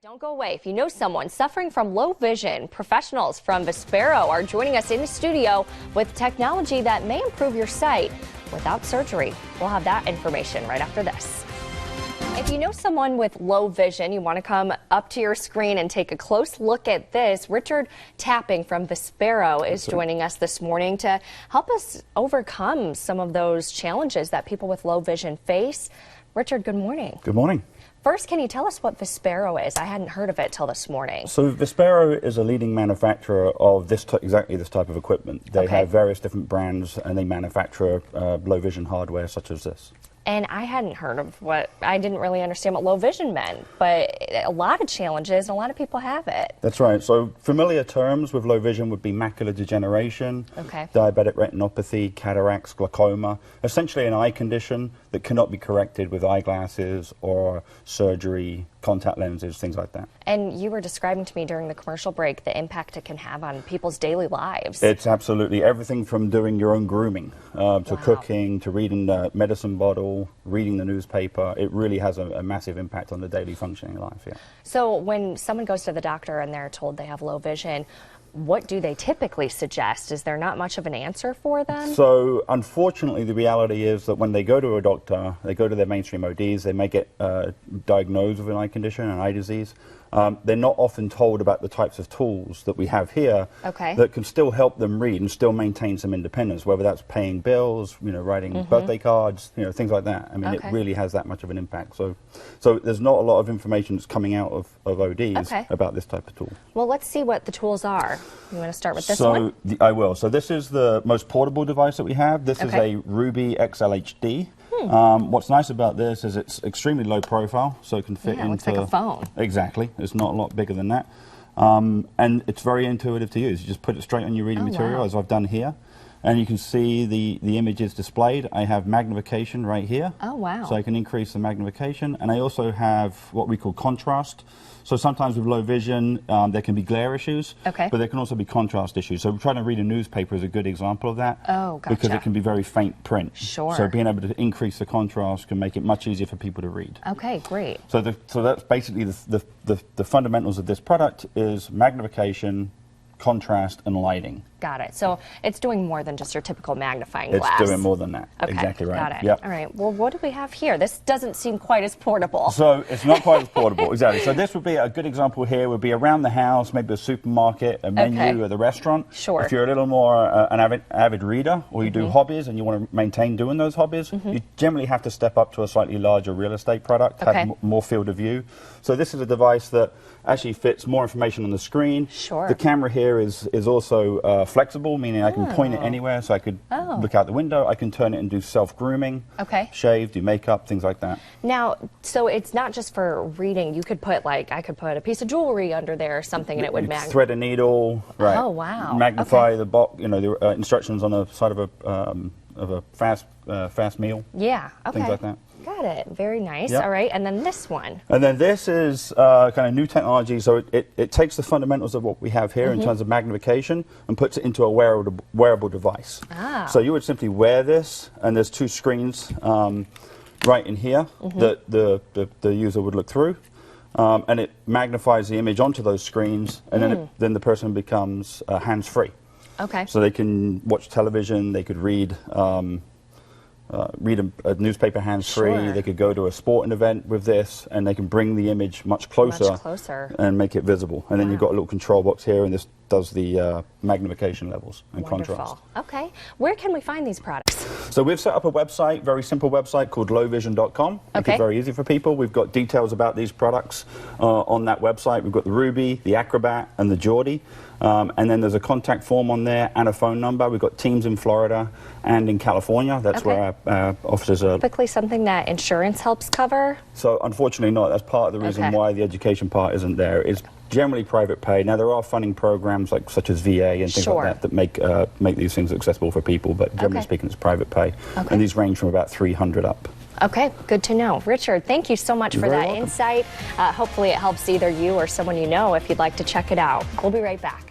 Don't go away. If you know someone suffering from low vision, professionals from Vispero are joining us in the studio with technology that may improve your sight without surgery. We'll have that information right after this. If you know someone with low vision, you want to come up to your screen and take a close look at this. Richard Tapping from Vispero is joining us this morning to help us overcome some of those challenges that people with low vision face. Richard, good morning. Good morning. First, can you tell us what Vispero is? I hadn't heard of it till this morning. So Vispero is a leading manufacturer of exactly this type of equipment. They have various different brands and they manufacture low vision hardware such as this. And I hadn't heard of I didn't really understand what low vision meant, but a lot of challenges, and a lot of people have it. That's right. So familiar terms with low vision would be macular degeneration, diabetic retinopathy, cataracts, glaucoma, essentially an eye condition that cannot be corrected with eyeglasses or surgery, contact lenses, things like that. And you were describing to me during the commercial break the impact it can have on people's daily lives. It's absolutely everything from doing your own grooming to cooking, to reading the medicine bottle, reading the newspaper. It really has a massive impact on the daily functioning life. Yeah. So when someone goes to the doctor and they're told they have low vision, what do they typically suggest? Is there not much of an answer for them? So unfortunately, the reality is that when they go to a doctor, they go to their mainstream ODs, they may get diagnosed with an eye condition, an eye disease. They're not often told about the types of tools that we have here that can still help them read and still maintain some independence, whether that's paying bills, writing birthday cards, things like that. I mean, it really has that much of an impact. So there's not a lot of information that's coming out of ODs about this type of tool. Well, let's see what the tools are. You want to start with this one? I will. So this is the most portable device that we have. This is a Ruby XLHD. What's nice about this is it's extremely low profile, so it can fit into... looks like a phone. Exactly. It's not a lot bigger than that. And it's very intuitive to use. You just put it straight on your reading material, as I've done here. And you can see the images displayed. I have magnification right here. Oh, wow. So I can increase the magnification. And I also have what we call contrast. So sometimes with low vision, there can be glare issues, but there can also be contrast issues. So trying to read a newspaper is a good example of that. Oh, gotcha. Because it can be very faint print. Sure. So being able to increase the contrast can make it much easier for people to read. Okay, great. So that's basically the fundamentals of this product is magnification, contrast, and lighting. Got it. So it's doing more than just your typical magnifying glass. It's doing more than that. Okay, exactly right. Got it. Yep. All right. Well, what do we have here? This doesn't seem quite as portable. So it's not quite as portable. Exactly. So this would be a good example here. Would be around the house, maybe a supermarket, a menu at the restaurant. Sure. If you're a little more an avid reader, or you do hobbies and you want to maintain doing those hobbies, you generally have to step up to a slightly larger real estate product, have more field of view. So this is a device that actually fits more information on the screen. Sure. The camera here is also flexible, meaning I can point it anywhere, so I could look out the window. I can turn it and do self-grooming, shave, do makeup, things like that. Now, so it's not just for reading. You could put, I could put a piece of jewelry under there or something, and it would thread a needle, right? Oh, wow. Magnify the box, the instructions on the side of a fast meal. Yeah. Okay. Things like that. Got it. Very nice. Yep. All right. And then this one. And then this is kind of new technology. So it takes the fundamentals of what we have here in terms of magnification and puts it into a wearable device. Ah. So you would simply wear this, and there's two screens right in here that the user would look through. And it magnifies the image onto those screens, and then the person becomes hands-free. Okay. So they can watch television, they could read a newspaper hands-free. Sure. They could go to a sporting event with this, and they can bring the image much closer and make it visible. And then you've got a little control box here, and this does the magnification levels and contrast. Okay. Where can we find these products? So we've set up a website, very simple website called lowvision.com. Make it very easy for people. We've got details about these products on that website. We've got the Ruby, the Acrobat, and the Geordie. And then there's a contact form on there and a phone number. We've got teams in Florida and in California. That's where our offices are. Typically something that insurance helps cover? So unfortunately not. That's part of the reason why the education part isn't there. It's generally private pay. Now there are funding programs such as VA and things like that make these things accessible for people, but generally speaking it's private pay. And these range from about $300 up. Okay, good to know. Richard, thank you so much for that insight. Hopefully it helps either you or someone you know if you'd like to check it out. We'll be right back.